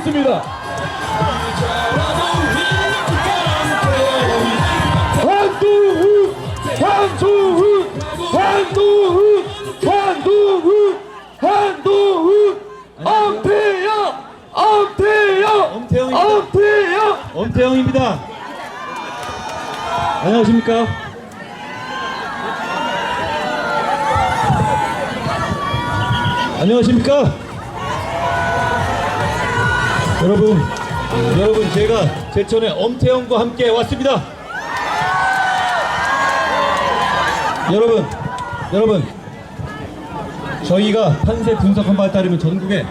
있습니다. 한두훈 엄태영입니다. 안녕하십니까? 안녕하십니까? 여러분 제가 제천에 엄태영과 함께 왔습니다. 여러분 저희가 판세 분석한 바에 따르면 전국에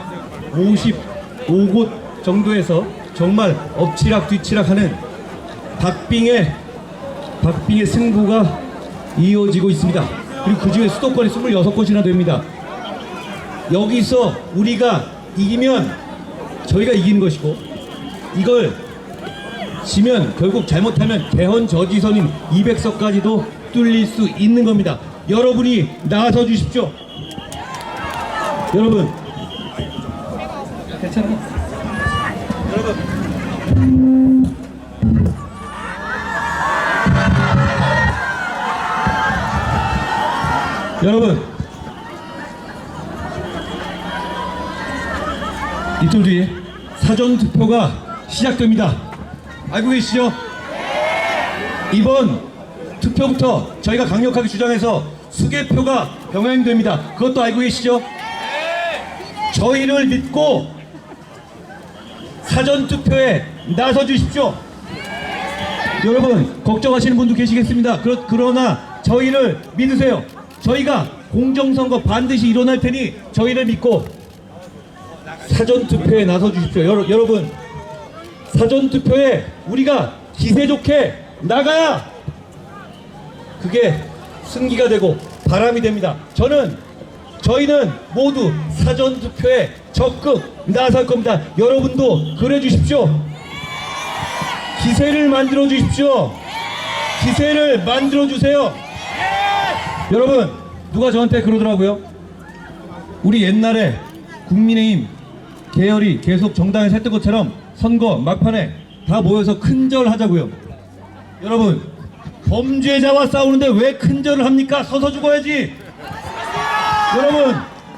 55곳 정도에서 정말 엎치락 뒤치락 하는 박빙의 승부가 이어지고 있습니다. 그리고 그 중에 수도권이 26곳이나 됩니다. 여기서 우리가 이기면 저희가 이기는 것이고, 이걸 지면 결국 잘못하면 개헌 저지선인 200석까지도 뚫릴 수 있는 겁니다. 여러분이 나서 주십시오. 여러분 괜찮아. 여러분 이틀 뒤에 사전투표가 시작됩니다. 알고 계시죠? 이번 투표부터 저희가 강력하게 주장해서 수개표가 병행됩니다. 그것도 알고 계시죠? 저희를 믿고 사전투표에 나서 주십시오. 여러분 걱정하시는 분도 계시겠습니다. 그러나 저희를 믿으세요. 저희가 공정선거 반드시 일어날 테니 저희를 믿고 사전투표에 나서 주십시오. 여러분 사전투표에 우리가 기세 좋게 나가야 그게 승기가 되고 바람이 됩니다. 저희는 모두 사전투표에 적극 나설 겁니다. 여러분도 그래 주십시오. 기세를 만들어 주십시오. 기세를 만들어 주세요. 여러분 누가 저한테 그러더라고요. 우리 옛날에 국민의힘 계열이 계속 정당에서 했던 것처럼 선거 막판에 다 모여서 큰절 하자고요. 여러분 범죄자와 싸우는데 왜 큰절을 합니까? 서서 죽어야지. 여러분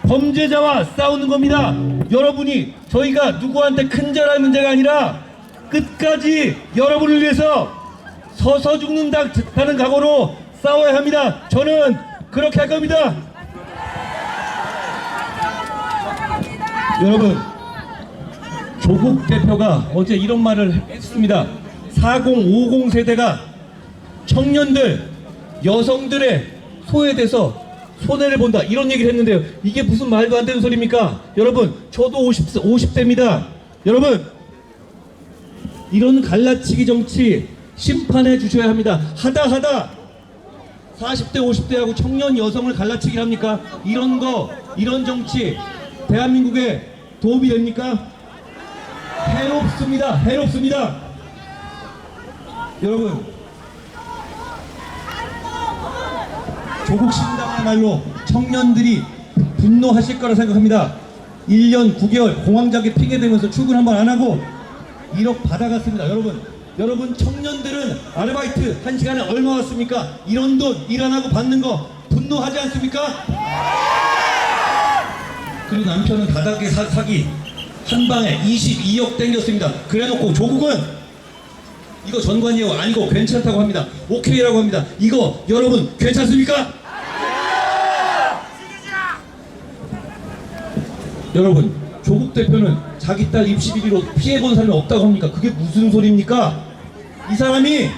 범죄자와 싸우는 겁니다. 여러분이 저희가 누구한테 큰절할 문제가 아니라 끝까지 여러분을 위해서 서서 죽는다는 각오로 싸워야 합니다. 저는 그렇게 할 겁니다. 여러분 조국 대표가 어제 이런 말을 했습니다. 4050 세대가 청년들, 여성들의 소외돼서 손해를 본다, 이런 얘기를 했는데요. 이게 무슨 말도 안 되는 소리입니까? 여러분 저도 50대입니다. 여러분 이런 갈라치기 정치 심판해 주셔야 합니다. 하다 40대 50대하고 청년 여성을 갈라치기 합니까? 이런 정치 대한민국에 도움이 됩니까? 해롭습니다. 여러분 조국 신당야말로 청년들이 분노하실 거라 생각합니다. 1년 9개월 공황장애 핑계대면서 출근 한번 안 하고 1억 받아갔습니다. 여러분 청년들은 아르바이트 1시간에 얼마 왔습니까? 이런 돈 일 안 하고 받는 거 분노하지 않습니까? 그리고 남편은 다닥의 사기 한 방에 22억 땡겼습니다. 그래놓고 조국은 이거 전관예우 아니고 괜찮다고 합니다. 오케이라고 합니다. 이거 여러분 괜찮습니까? 여러분 조국 대표는 자기 딸 입시 비리로 피해본 사람이 없다고 합니까? 그게 무슨 소리입니까? 이 사람이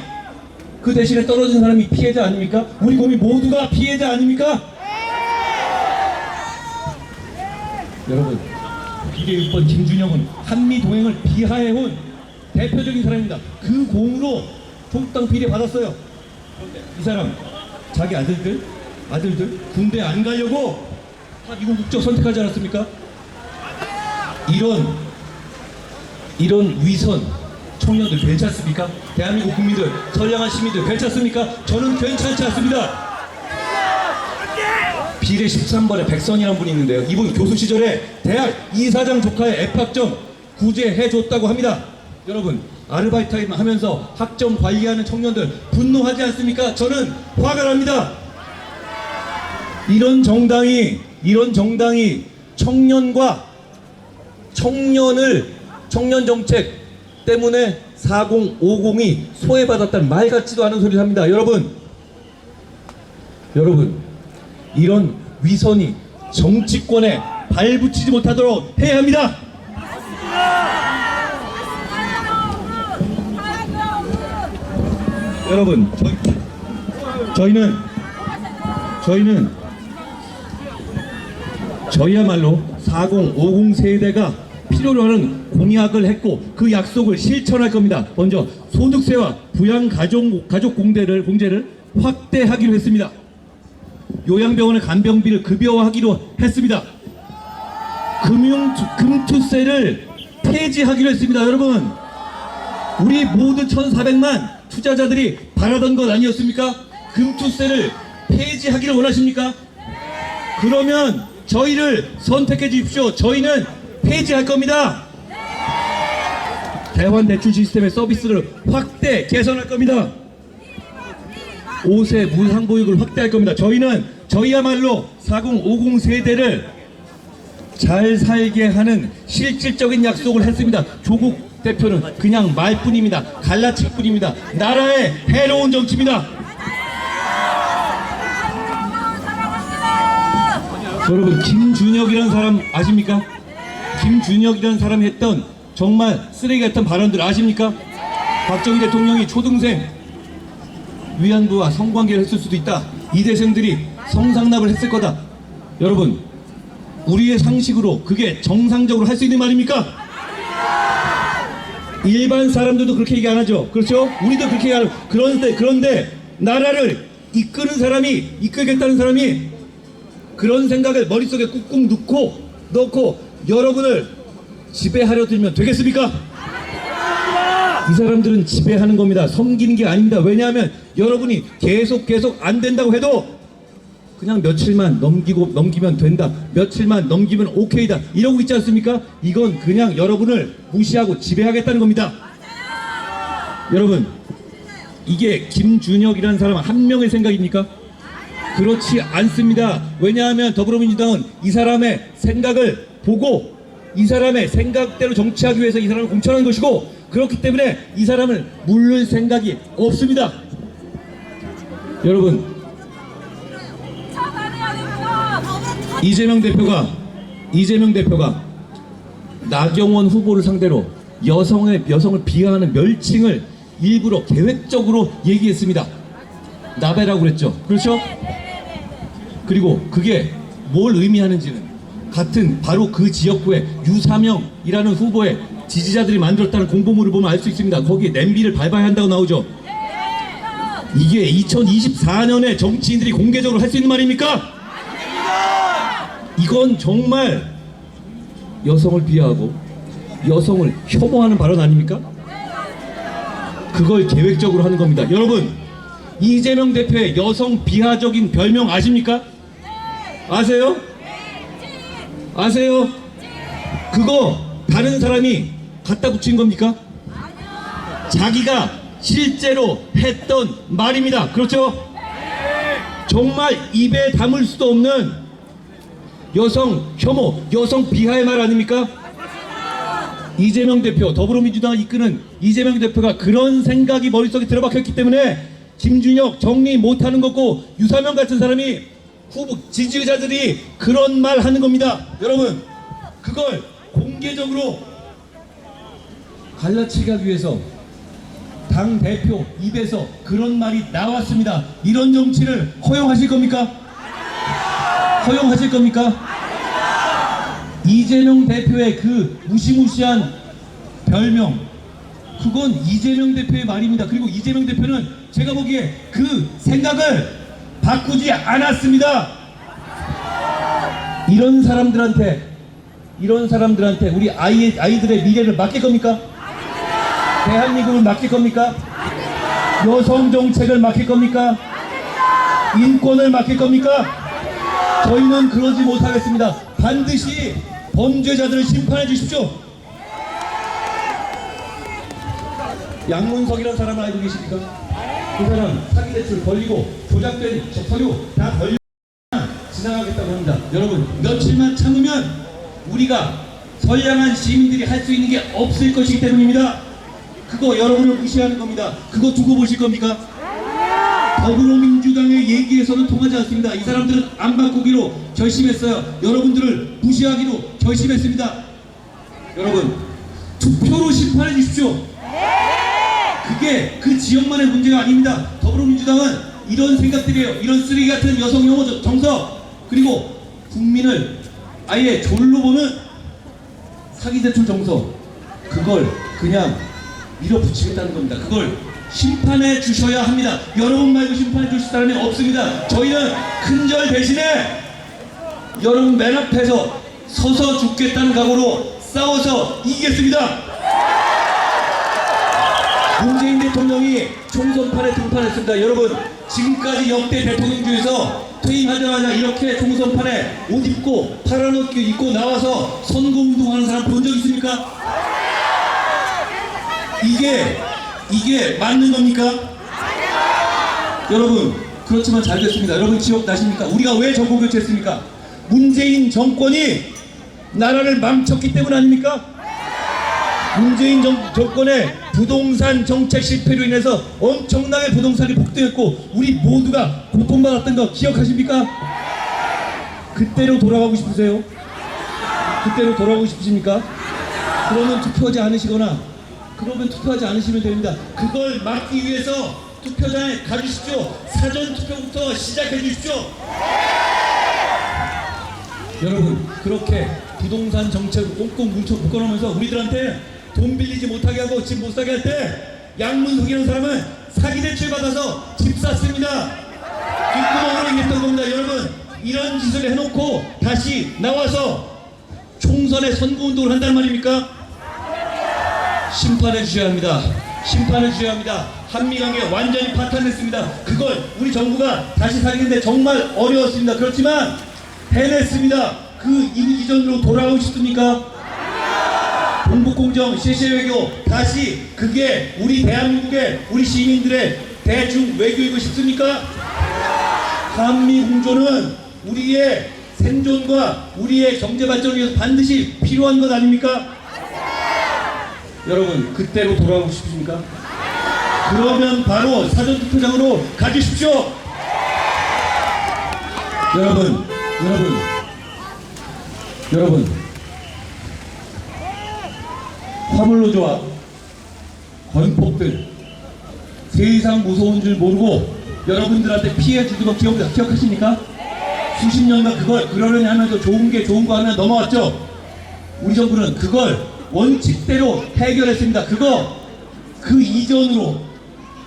그 대신에 떨어진 사람이 피해자 아닙니까? 우리 국민 모두가 피해자 아닙니까? 여러분 비례 6번 김준영은 한미동맹을 비하해온 대표적인 사람입니다. 그 공으로 조국당 비례 받았어요. 그런데 이 사람 자기 아들들 군대 안 가려고 다 미국 국적 선택하지 않았습니까? 이런 위선 청년들 괜찮습니까? 대한민국 국민들, 선량한 시민들 괜찮습니까? 저는 괜찮지 않습니다. 비례 13번에 백선이라는 분이 있는데요. 이분 교수 시절에 대학 이사장 조카의 F학점 구제해 줬다고 합니다. 여러분, 아르바이트 타임 하면서 학점 관리하는 청년들 분노하지 않습니까? 저는 화가 납니다. 이런 정당이 청년과 청년 정책 때문에 4050이 소외받았다는 말 같지도 않은 소리를 합니다. 여러분, 이런 위선이 정치권에 발붙이지 못하도록 해야 합니다. 여러분, 저희야말로 4050 세대가 필요로 하는 공약을 했고 그 약속을 실천할 겁니다. 먼저 소득세와 부양가족 공제를 확대하기로 했습니다. 요양병원의 간병비를 급여화하기로 했습니다. 금투세를 폐지하기로 했습니다. 여러분, 우리 모두 1,400만 투자자들이 바라던 것 아니었습니까? 금투세를 폐지하기를 원하십니까? 그러면 저희를 선택해 주십시오. 저희는 폐지할 겁니다. 대환대출 시스템의 서비스를 확대 개선할 겁니다. 5세 무상보육을 확대할 겁니다. 저희야말로 4050 세대를 잘 살게 하는 실질적인 약속을 했습니다. 조국 대표는 그냥 말뿐입니다. 갈라칠 뿐입니다. 나라에 해로운 정치입니다. 여러분, 김준혁이라는 사람 아십니까? 김준혁이라는 사람이 했던 정말 쓰레기 같은 발언들 아십니까? 박정희 대통령이 초등생 위안부와 성관계를 했을 수도 있다. 이대생들이 성상납을 했을 거다. 여러분, 우리의 상식으로 그게 정상적으로 할 수 있는 말입니까? 일반 사람들도 그렇게 얘기 안 하죠. 그렇죠? 우리도 그렇게 얘기하는. 그런데 나라를 이끌겠다는 사람이 그런 생각을 머릿속에 꾹꾹 넣고 여러분을 지배하려 들면 되겠습니까? 이 사람들은 지배하는 겁니다. 섬기는 게 아닙니다. 왜냐하면 여러분이 계속 안 된다고 해도 그냥 며칠만 넘기면 된다. 며칠만 넘기면 오케이다. 이러고 있지 않습니까? 이건 그냥 여러분을 무시하고 지배하겠다는 겁니다. 여러분, 이게 김준혁이라는 사람 한 명의 생각입니까? 그렇지 않습니다. 왜냐하면 더불어민주당은 이 사람의 생각을 보고 이 사람의 생각대로 정치하기 위해서 이 사람을 공천한 것이고, 그렇기 때문에 이 사람을 물릴 생각이 없습니다. 여러분, 이재명 대표가 나경원 후보를 상대로 여성을 비하하는 멸칭을 일부러 계획적으로 얘기했습니다. 나베라고 그랬죠. 그렇죠? 그리고 그게 뭘 의미하는지는 같은 바로 그 지역구에 유사명이라는 후보의 지지자들이 만들었다는 공보물을 보면 알 수 있습니다. 거기에 냄비를 밟아야 한다고 나오죠. 이게 2024년에 정치인들이 공개적으로 할 수 있는 말입니까? 이건 정말 여성을 비하하고 여성을 혐오하는 발언 아닙니까? 그걸 계획적으로 하는 겁니다. 여러분, 이재명 대표의 여성 비하적인 별명 아십니까? 아세요? 그거 다른 사람이 갖다 붙인 겁니까? 자기가 실제로 했던 말입니다. 그렇죠? 정말 입에 담을 수도 없는 여성 혐오, 여성 비하의 말 아닙니까? 이재명 대표, 더불어민주당을 이끄는 이재명 대표가 그런 생각이 머릿속에 들어박혔기 때문에 김준혁 정리 못하는 거고 유사명 같은 사람이 후보 지지자들이 그런 말 하는 겁니다. 여러분, 그걸 공개적으로 갈라치기 하기 위해서 당 대표 입에서 그런 말이 나왔습니다. 이런 정치를 허용하실 겁니까? 허용하실 겁니까? 이재명 대표의 그 무시무시한 별명, 그건 이재명 대표의 말입니다. 그리고 이재명 대표는 제가 보기에 그 생각을 바꾸지 않았습니다. 이런 사람들한테 우리 아이들의 미래를 맡길 겁니까? 대한민국을 맡길 겁니까? 여성 정책을 맡길 겁니까? 인권을 맡길 겁니까? 저희는 그러지 못하겠습니다. 반드시 범죄자들을 심판해 주십시오. 양문석이라는 사람을 알고 계십니까? 그 사람 사기 대출 걸리고 조작된 저 서류 다 걸려 지나가겠다고 합니다. 여러분 며칠만 참으면 우리가 선량한 시민들이 할 수 있는 게 없을 것이기 때문입니다. 그거 여러분을 무시하는 겁니다. 그거 두고 보실 겁니까? 더불어민주당의 얘기에서는 통하지 않습니다. 이 사람들은 안 바꾸기로 결심했어요. 여러분들을 무시하기로 결심했습니다. 여러분 투표로 심판해 주십시오. 그게 그 지역만의 문제가 아닙니다. 더불어민주당은 이런 생각들이에요. 이런 쓰레기 같은 여성 혐오 정서, 그리고 국민을 아예 졸로 보는 사기대출 정서, 그걸 그냥 밀어붙이겠다는 겁니다. 그걸 심판해 주셔야 합니다. 여러분 말고 심판해 주실 사람이 없습니다. 저희는 큰절 대신에 여러분 맨 앞에서 서서 죽겠다는 각오로 싸워서 이기겠습니다. 문재인 대통령이 총선판에 등판했습니다. 여러분 지금까지 역대 대통령 중에서 퇴임하자마자 이렇게 총선판에 옷 입고 파란 옷 입고 나와서 선거운동하는 사람 본 적 있습니까? 이게 맞는 겁니까? 여러분 그렇지만 잘 됐습니다. 여러분 기억나십니까? 우리가 왜 정권교체했습니까? 문재인 정권이 나라를 망쳤기 때문 아닙니까? 문재인 정권의 부동산 정책 실패로 인해서 엄청나게 부동산이 폭등했고 우리 모두가 고통받았던 거 기억하십니까? 그때로 돌아가고 싶으세요? 그때로 돌아가고 싶으십니까? 그러면 투표하지 않으시면 됩니다. 그걸 막기 위해서 투표장에 가주십시오. 사전 투표부터 시작해 주십시오. 여러분 그렇게 부동산 정책을 꽁꽁 묶어놓으면서 우리들한테 돈 빌리지 못하게 하고 집 못 사게 할 때 양문석이라는 사람은 사기대출 받아서 집 샀습니다. 뒷구멍으로 얘기했던 겁니다. 여러분 이런 짓을 해놓고 다시 나와서 총선에 선거운동을 한단 말입니까? 심판해 주셔야 합니다. 심판해 주셔야 합니다. 한미관계 완전히 파탄냈습니다. 그걸 우리 정부가 다시 살리는데 정말 어려웠습니다. 그렇지만 해냈습니다. 그 이전으로 돌아오고 싶습니까? 동북공정, 실시외교 다시 그게 우리 대한민국의 우리 시민들의 대중 외교이고 싶습니까? 한미공조는 우리의 생존과 우리의 경제발전을 위해서 반드시 필요한 것 아닙니까? 여러분 그때로 돌아가고 싶으십니까? 그러면 바로 사전투표장으로 가주십시오. 여러분 화물로 좋아 건폭들 세상 무서운 줄 모르고 여러분들한테 피해 주는 거 기억하십니까? 수십 년간 그걸 그러려니 하면서 좋은 거 하면 넘어왔죠. 우리 정부는 그걸 원칙대로 해결했습니다. 그 이전으로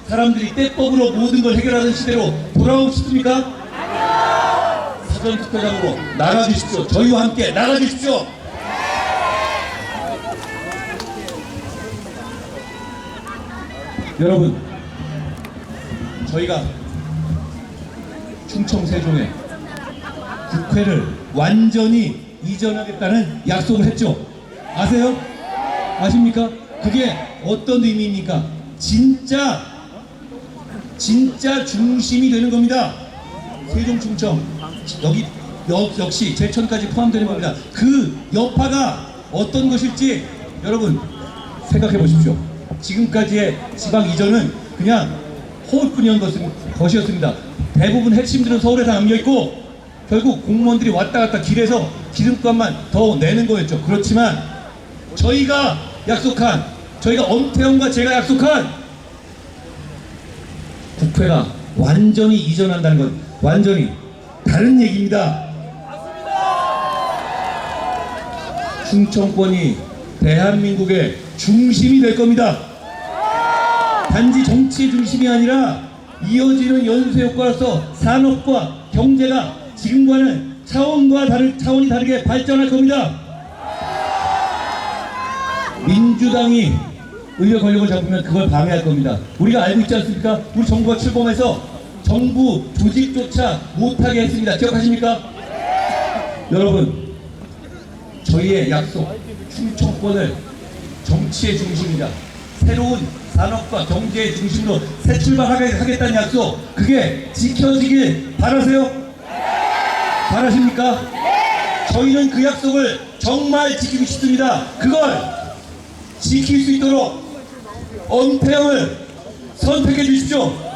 사람들이 때법으로 모든 걸 해결하는 시대로 돌아오고 싶습니까? 사전투표장으로 나가주십시오. 저희와 함께 나가주십시오. 여러분 저희가 충청 세종에 국회를 완전히 이전하겠다는 약속을 했죠. 아세요? 아십니까? 그게 어떤 의미입니까? 진짜 중심이 되는 겁니다. 세종 충청 여기 역시 제천까지 포함되는 겁니다. 그 여파가 어떤 것일지 여러분 생각해 보십시오. 지금까지의 지방 이전은 그냥 호흡뿐이었던 것이었습니다. 대부분 핵심들은 서울에 다 남겨있고 결국 공무원들이 왔다 갔다 길에서 기름값만 더 내는 거였죠. 그렇지만 저희가 엄태영과 제가 약속한 국회가 완전히 이전한다는 건 완전히 다른 얘기입니다. 충청권이 대한민국의 중심이 될 겁니다. 단지 정치의 중심이 아니라 이어지는 연쇄 효과로서 산업과 경제가 지금과는 차원이 다르게 발전할 겁니다. 민주당이 의회 권력을 잡으면 그걸 방해할 겁니다. 우리가 알고 있지 않습니까? 우리 정부가 출범해서 정부 조직조차 못하게 했습니다. 기억하십니까? 여러분 저희의 약속 충청권을 정치의 중심이다. 새로운 산업과 경제의 중심으로 새 출발하겠다는 약속, 그게 지켜지길 바라세요? 바라십니까? 저희는 그 약속을 정말 지키고 싶습니다. 그걸 지킬 수 있도록 엄태영을 선택해 주십시오.